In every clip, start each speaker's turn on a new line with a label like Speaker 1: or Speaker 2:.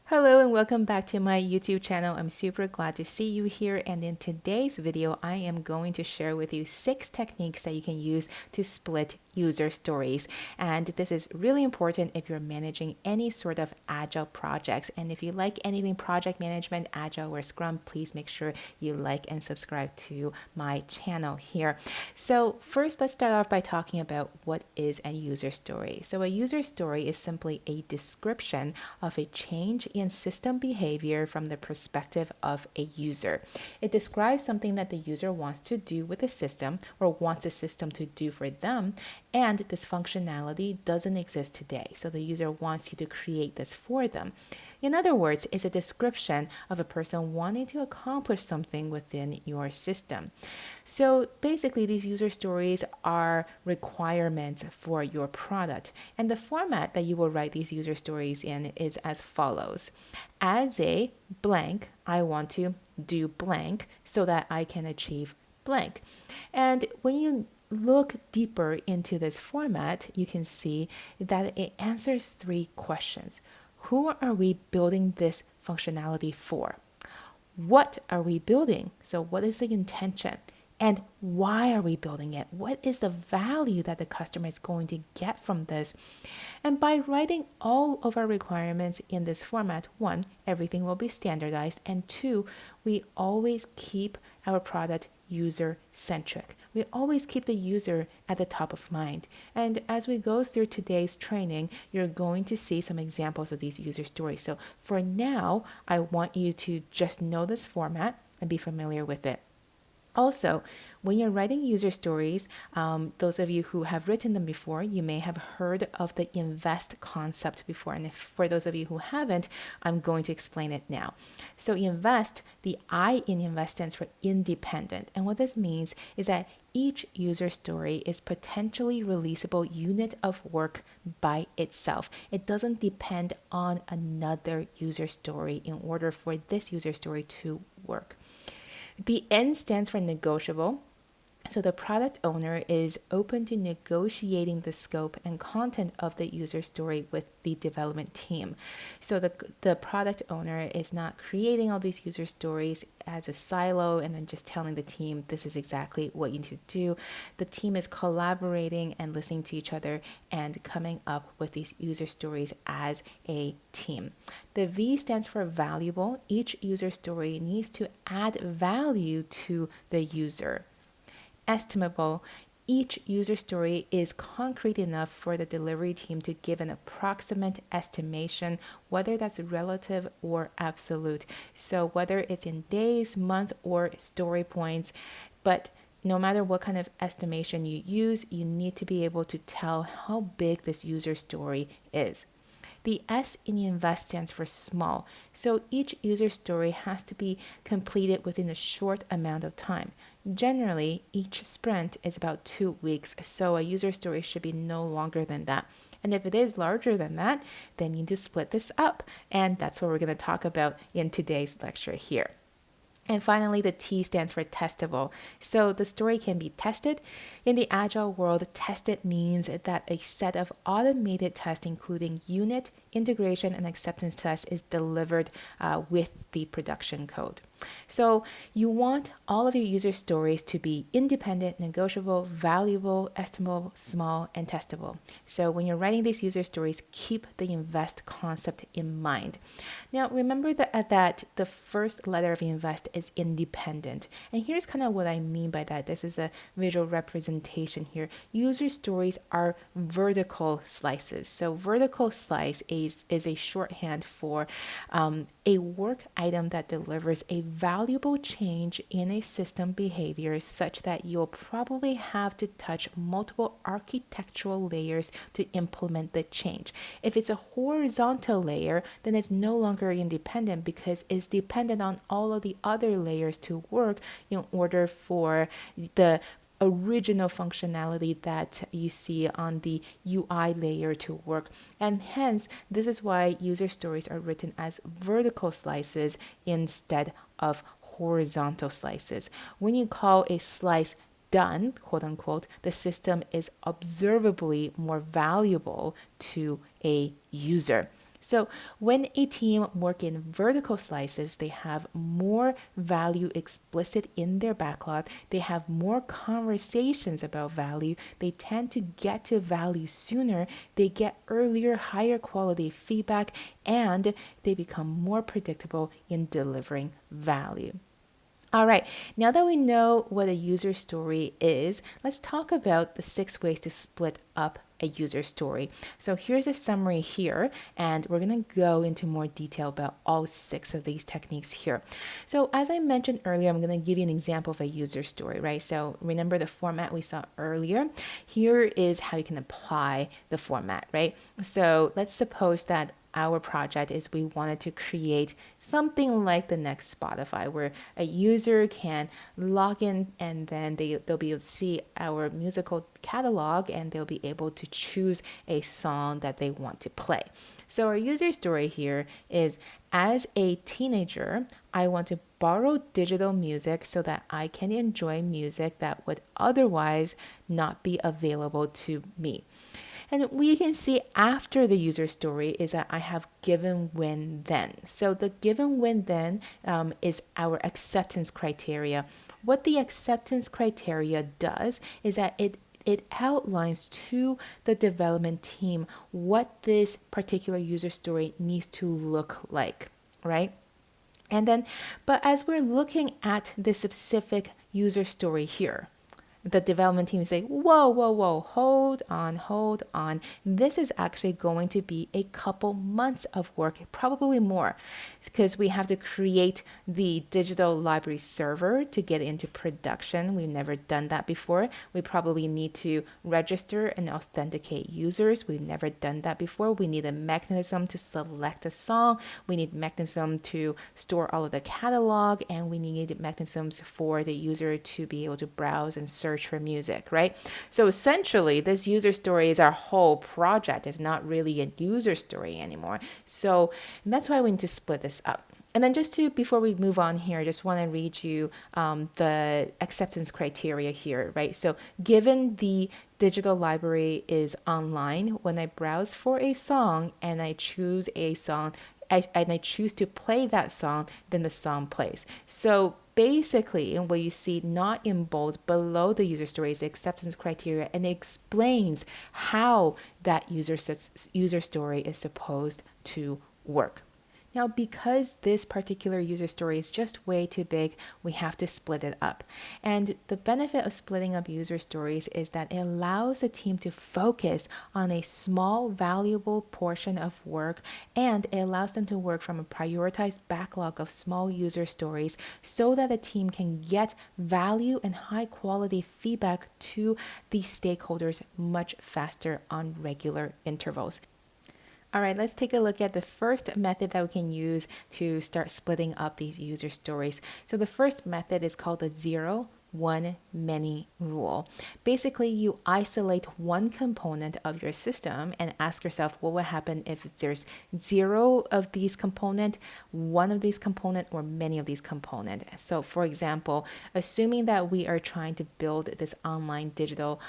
Speaker 1: Hello and welcome back to my YouTube channel. I'm super glad to see you here, and in today's video I am going to share with you 6 techniques that you can use to split user stories. And this is really important if you're managing any sort of agile projects. And if you like anything project management, agile or scrum, please make sure you like and subscribe to my channel here. So first, let's start off by talking about what is a user story. So a user story is simply a description of a change in system behavior from the perspective of a user. It describes something that the user wants to do with the system or wants the system to do for them, and this functionality doesn't exist today. So the user wants you to create this for them. In other words, it's a description of a person wanting to accomplish something within your system. So basically, these user stories are requirements for your product. And the format that you will write these user stories in is as follows. As a blank, I want to do blank so that I can achieve blank. And when you look deeper into this format, you can see that it answers 3 questions. Who are we building this functionality for? What are we building? So what is the intention? And why are we building it? What is the value that the customer is going to get from this? And by writing all of our requirements in this format, 1, everything will be standardized, and 2, we always keep our product user-centric. We always keep the user at the top of mind. And as we go through today's training, you're going to see some examples of these user stories. So for now, I want you to just know this format and be familiar with it. Also, when you're writing user stories, those of you who have written them before, you may have heard of the invest concept before. And if, for those of you who haven't, I'm going to explain it now. So invest, the I in invest stands for independent. And what this means is that each user story is potentially releasable unit of work by itself. It doesn't depend on another user story in order for this user story to work. The N stands for negotiable. So the product owner is open to negotiating the scope and content of the user story with the development team. So the product owner is not creating all these user stories as a silo and then just telling the team this is exactly what you need to do. The team is collaborating and listening to each other and coming up with these user stories as a team. The V stands for valuable. Each user story needs to add value to the user. Estimable. Each user story is concrete enough for the delivery team to give an approximate estimation, whether that's relative or absolute. So whether it's in days, month, or story points, but no matter what kind of estimation you use, you need to be able to tell how big this user story is. The S in invest stands for small. So each user story has to be completed within a short amount of time. Generally, each sprint is about 2 weeks, so a user story should be no longer than that. And if it is larger than that, then you need to split this up. And that's what we're going to talk about in today's lecture here. And finally, the T stands for testable. So the story can be tested. In the Agile world, tested means that a set of automated tests, including unit, integration, and acceptance tests, is delivered with the production code. So you want all of your user stories to be independent, negotiable, valuable, estimable, small, and testable. So when you're writing these user stories, keep the invest concept in mind. Now, remember that the first letter of invest is independent. And here's kind of what I mean by that. This is a visual representation here. User stories are vertical slices. So vertical slice is a shorthand for a work item that delivers a valuable change in a system behavior such that you'll probably have to touch multiple architectural layers to implement the change. If it's a horizontal layer, then it's no longer independent because it's dependent on all of the other layers to work in order for the original functionality that you see on the UI layer to work. And hence, this is why user stories are written as vertical slices instead of horizontal slices. When you call a slice done, quote unquote, the system is observably more valuable to a user. So when a team work in vertical slices, they have more value explicit in their backlog. They have more conversations about value. They tend to get to value sooner. They get earlier, higher quality feedback, and they become more predictable in delivering value. All right, now that we know what a user story is, let's talk about the 6 ways to split up a user story. So here's a summary here, and we're going to go into more detail about all 6 of these techniques here. So as I mentioned earlier, I'm going to give you an example of a user story, right? So remember the format we saw earlier? Here is how you can apply the format, right? So let's suppose that our project is we wanted to create something like the next Spotify, where a user can log in and then they'll be able to see our musical catalog and they'll be able to choose a song that they want to play. So our user story here is, as a teenager, I want to borrow digital music so that I can enjoy music that would otherwise not be available to me. And we can see after the user story is that I have given, when, then. So the given, when, then is our acceptance criteria. What the acceptance criteria does is that it outlines to the development team what this particular user story needs to look like, right? And then, but as we're looking at the specific user story here, the development team say, whoa, whoa, whoa, hold on, hold on. This is actually going to be a couple months of work, probably more, because we have to create the digital library server to get into production. We've never done that before. We probably need to register and authenticate users. We've never done that before. We need a mechanism to select a song. We need mechanism to store all of the catalog, and we need mechanisms for the user to be able to browse and search for music, right? So essentially, this user story is our whole project. It's not really a user story anymore. So that's why we need to split this up. And then before we move on here, I just want to read you the acceptance criteria here, right? So given the digital library is online, when I browse for a song and I choose a song, and I choose to play that song, then the song plays. So basically, what you see not in bold below the user story is the acceptance criteria, and it explains how that user story is supposed to work. Now, because this particular user story is just way too big, we have to split it up. And the benefit of splitting up user stories is that it allows the team to focus on a small, valuable portion of work, and it allows them to work from a prioritized backlog of small user stories so that the team can get value and high quality feedback to the stakeholders much faster on regular intervals. All right, let's take a look at the first method that we can use to start splitting up these user stories. So the first method is called the 0, 1, many rule. Basically, you isolate one component of your system and ask yourself what would happen if there's 0 of these component, 1 of these component, or many of these component. So for example, assuming that we are trying to build this online digital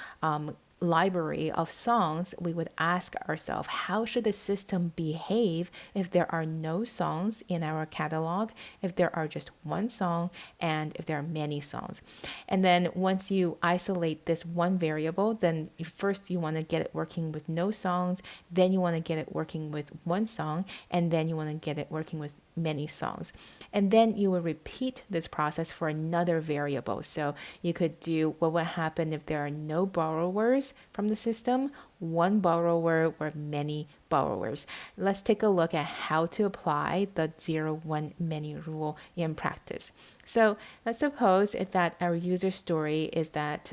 Speaker 1: library of songs, we would ask ourselves, how should the system behave if there are no songs in our catalog, if there are just one song, and if there are many songs? And then once you isolate this one variable, then first you want to get it working with no songs, then you want to get it working with one song, and then you want to get it working with many songs. And then you will repeat this process for another variable. So you could do what would happen if there are no borrowers from the system, one borrower, or many borrowers. Let's take a look at how to apply the 0, 1, many rule in practice. So let's suppose that our user story is that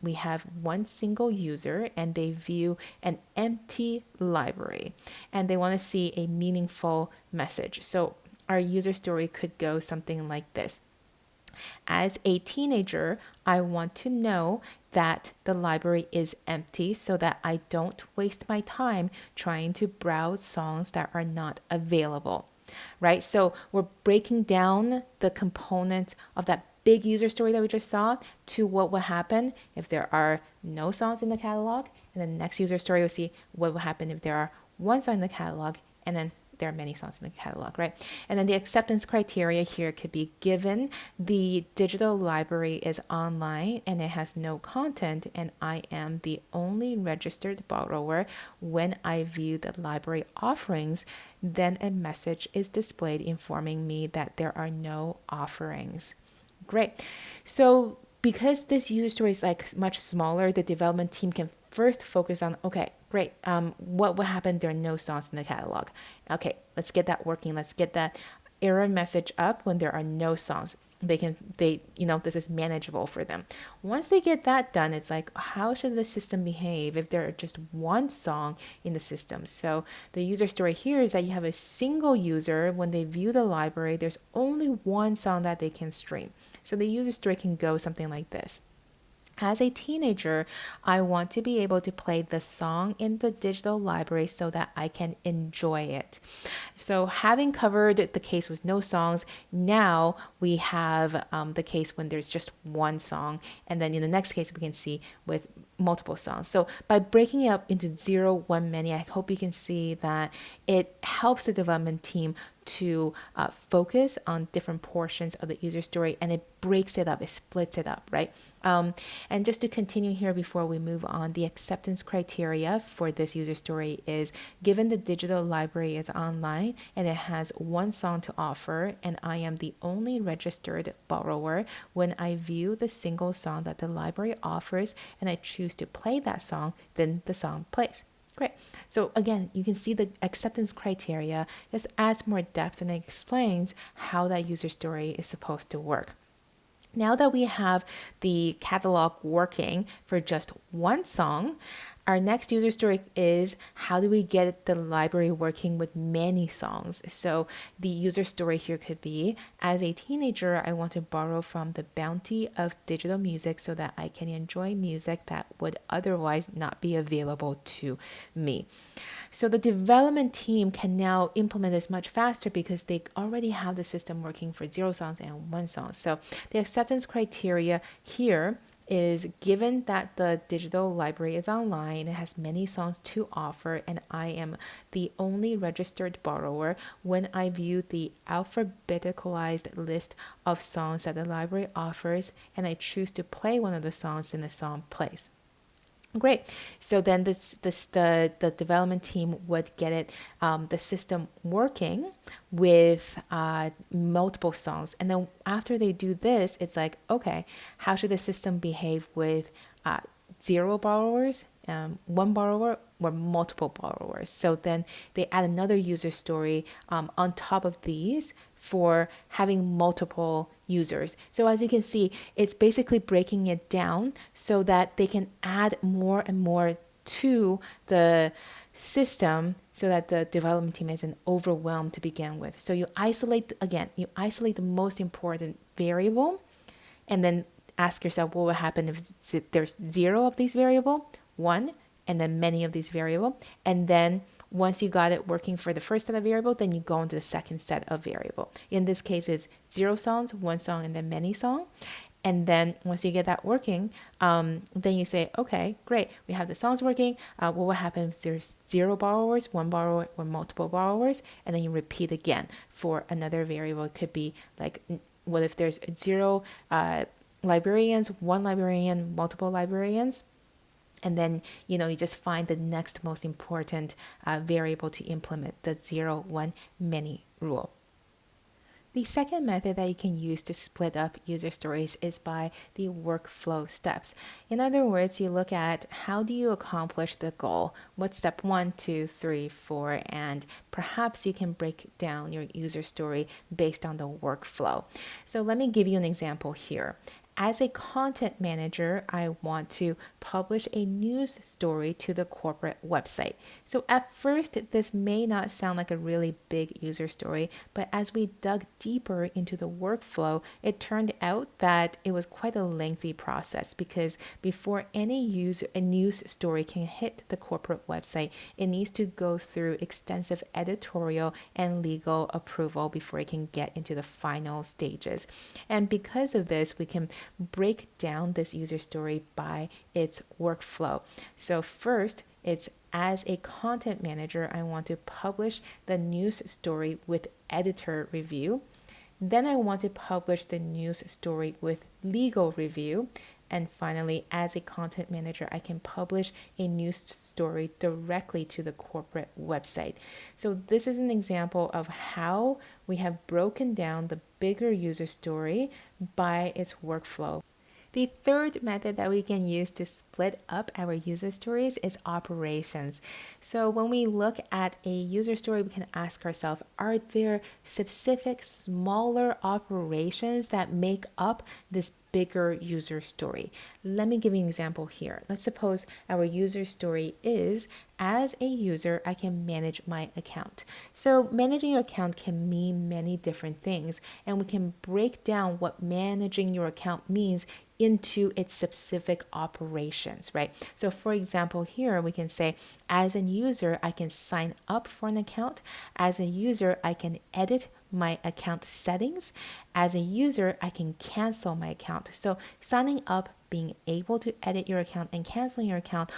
Speaker 1: we have one single user and they view an empty library and they want to see a meaningful message. So our user story could go something like this. As a teenager, I want to know that the library is empty so that I don't waste my time trying to browse songs that are not available, right? So we're breaking down the components of that big user story that we just saw to what will happen if there are no songs in the catalog. And the next user story, we'll see what will happen if there are one song in the catalog and then there are many songs in the catalog, right? And then the acceptance criteria here could be given the digital library is online and it has no content, and I am the only registered borrower when I view the library offerings, then a message is displayed informing me that there are no offerings. Great. So because this user story is like much smaller, the development team can first focus on, okay, great. What will happen? There are no songs in the catalog. Okay, let's get that working. Let's get that error message up when there are no songs. This is manageable for them. Once they get that done, it's like, how should the system behave if there are just one song in the system? So the user story here is that you have a single user. When they view the library, there's only one song that they can stream. So the user story can go something like this. As a teenager, I want to be able to play the song in the digital library so that I can enjoy it. So having covered the case with no songs, now we have the case when there's just one song. And then in the next case, we can see with multiple songs. So by breaking it up into 0, 1, many, I hope you can see that it helps the development team to focus on different portions of the user story, and it breaks it up, it splits it up, right? And just to continue here before we move on, the acceptance criteria for this user story is given the digital library is online and it has one song to offer, and I am the only registered borrower when I view the single song that the library offers and I choose to play that song, then the song plays. Great. So again, you can see the acceptance criteria just adds more depth and it explains how that user story is supposed to work. Now that we have the catalog working for just one song, our next user story is how do we get the library working with many songs? So the user story here could be, as a teenager, I want to borrow from the bounty of digital music so that I can enjoy music that would otherwise not be available to me. So the development team can now implement this much faster because they already have the system working for 0 songs and 1 song. So the acceptance criteria here is given that the digital library is online, it has many songs to offer, and I am the only registered borrower when I view the alphabeticalized list of songs that the library offers, and I choose to play one of the songs, and the song plays. Great. So then the development team would get it, the system working with multiple songs. And then after they do this, it's like, okay, how should the system behave with 0 borrowers, 1 borrower, or multiple borrowers? So then they add another user story on top of these for having multiple users. So as you can see, it's basically breaking it down so that they can add more and more to the system so that the development team isn't overwhelmed to begin with. So you isolate the most important variable, and then ask yourself what will happen if there's 0 of these variable, 1, and then many of these variable. And then once you got it working for the first set of variable, then you go into the second set of variable. In this case, it's 0 songs, 1 song, and then many song. And then once you get that working, then you say, okay, great, we have the songs working. What will happen if there's 0 borrowers, 1 borrower, or multiple borrowers? And then you repeat again for another variable. It could be like, what if there's 0 librarians, 1 librarian, multiple librarians? And then, you just find the next most important variable to implement the 0, 1, many rule. The second method that you can use to split up user stories is by the workflow steps. In other words, you look at how do you accomplish the goal? What's step 1, 2, 3, 4, and perhaps you can break down your user story based on the workflow. So let me give you an example here. As a content manager, I want to publish a news story to the corporate website. So at first, this may not sound like a really big user story, but as we dug deeper into the workflow, it turned out that it was quite a lengthy process because before a news story can hit the corporate website, it needs to go through extensive editorial and legal approval before it can get into the final stages. And because of this, we can break down this user story by its workflow. So first, it's as a content manager, I want to publish the news story with editor review. Then I want to publish the news story with legal review. And finally, as a content manager, I can publish a news story directly to the corporate website. So this is an example of how we have broken down the bigger user story by its workflow. The third method that we can use to split up our user stories is operations. So when we look at a user story, we can ask ourselves, are there specific smaller operations that make up this bigger user story? Let me give you an example here. Let's suppose our user story is, as a user, I can manage my account. So managing your account can mean many different things, and we can break down what managing your account means into its specific operations, right? So for example, here we can say, as a user, I can sign up for an account. As a user, I can edit my account settings. As a user, I can cancel my account. So signing up, being able to edit your account, and canceling your account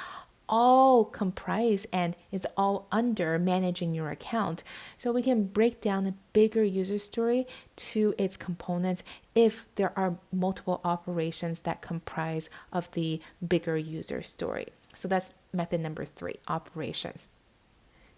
Speaker 1: all comprise and it's all under managing your account. So we can break down a bigger user story to its components if there are multiple operations that comprise of the bigger user story. So that's method number 3, operations.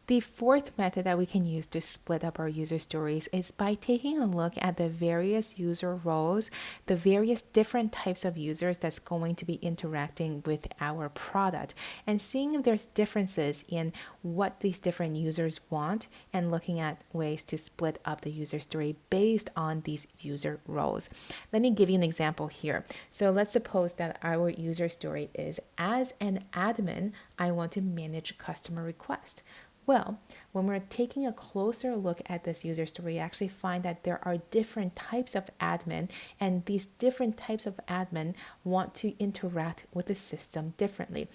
Speaker 1: The fourth method that we can use to split up our user stories is by taking a look at the various user roles, the various different types of users that's going to be interacting with our product, and seeing if there's differences in what these different users want, and looking at ways to split up the user story based on these user roles. Let me give you an example here. So let's suppose that our user story is, as an admin, I want to manage customer requests. Well, when we're taking a closer look at this user story, you actually find that there are different types of admin, and these different types of admin want to interact with the system differently.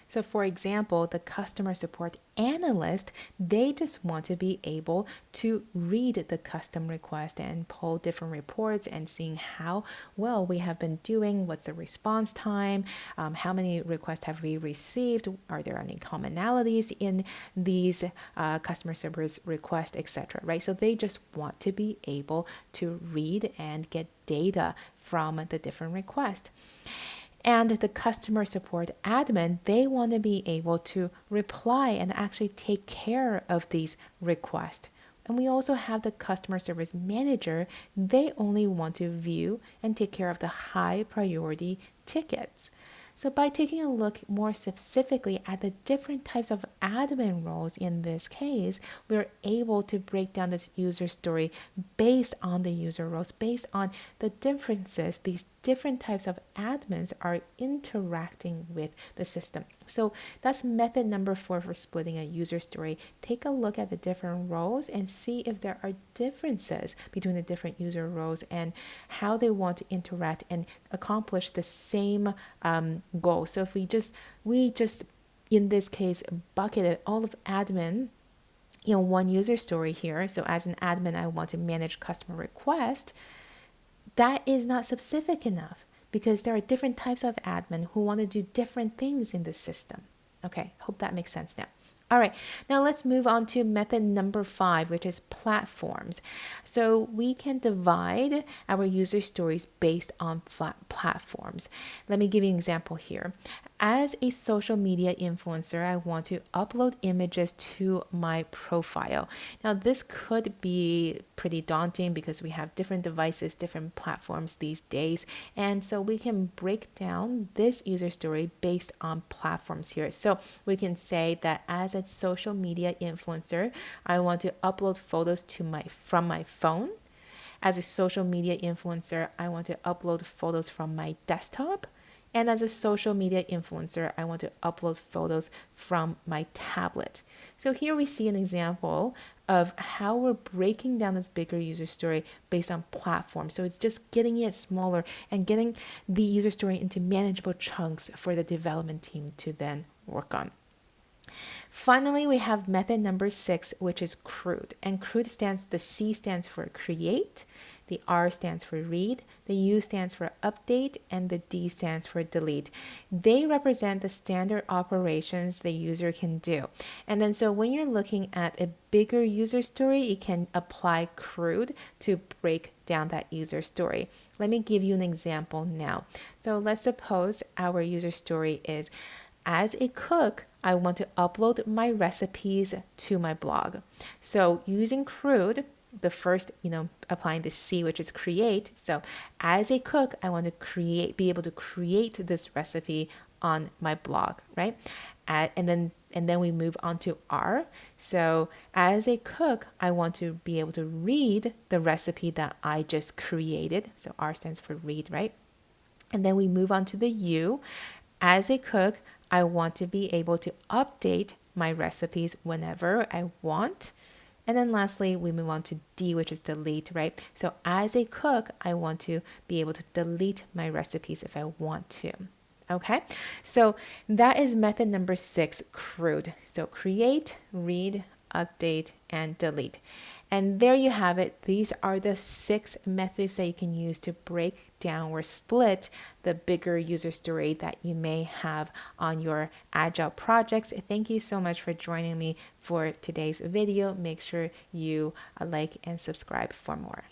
Speaker 1: So for example, the customer support analyst, they just want to be able to read the custom request and pull different reports and seeing how well we have been doing, what's the response time, how many requests have we received, are there any commonalities in these customer service requests, etc. Right? So they just want to be able to read and get data from the different requests. And the customer support admin, they want to be able to reply and actually take care of these requests. And we also have the customer service manager. They only want to view and take care of the high priority tickets. So by taking a look more specifically at the different types of admin roles in this case, we're able to break down this user story based on the user roles, based on the differences these different types of admins are interacting with the system. So that's method number 4 for splitting a user story. Take a look at the different roles and see if there are differences between the different user roles and how they want to interact and accomplish the same goal. So if we just in this case bucketed all of admin in one user story here. So as an admin, I want to manage customer request. That is not specific enough because there are different types of admin who want to do different things in the system. Okay, hope that makes sense now. All right, now let's move on to method number 5, which is platforms. So we can divide our user stories based on platforms. Let me give you an example here. As a social media influencer, I want to upload images to my profile. Now, this could be pretty daunting because we have different devices, different platforms these days. And so we can break down this user story based on platforms here. So we can say that as a social media influencer, I want to upload photos from my phone. As a social media influencer, I want to upload photos from my desktop. And as a social media influencer, I want to upload photos from my tablet. So here we see an example of how we're breaking down this bigger user story based on platform. So it's just getting it smaller and getting the user story into manageable chunks for the development team to then work on. Finally, we have method number 6, which is CRUD. And CRUD stands, the C stands for create, the R stands for read, the U stands for update, and the D stands for delete. They represent the standard operations the user can do. And then so when you're looking at a bigger user story, you can apply CRUD to break down that user story. Let me give you an example now. So let's suppose our user story is, as a cook, I want to upload my recipes to my blog. So using CRUD, the first, applying the C, which is create. So as a cook, I want to be able to create this recipe on my blog, right? And then we move on to R. So as a cook, I want to be able to read the recipe that I just created. So R stands for read, right? And then we move on to the U. As a cook, I want to be able to update my recipes whenever I want. And then lastly, we move on to D, which is delete, right? So as a cook, I want to be able to delete my recipes if I want to. Okay, so that is method number 6, CRUD. So create, read, update, and delete. And there you have it. These are the 6 methods that you can use to break down or split the bigger user story that you may have on your Agile projects. Thank you so much for joining me for today's video. Make sure you like and subscribe for more.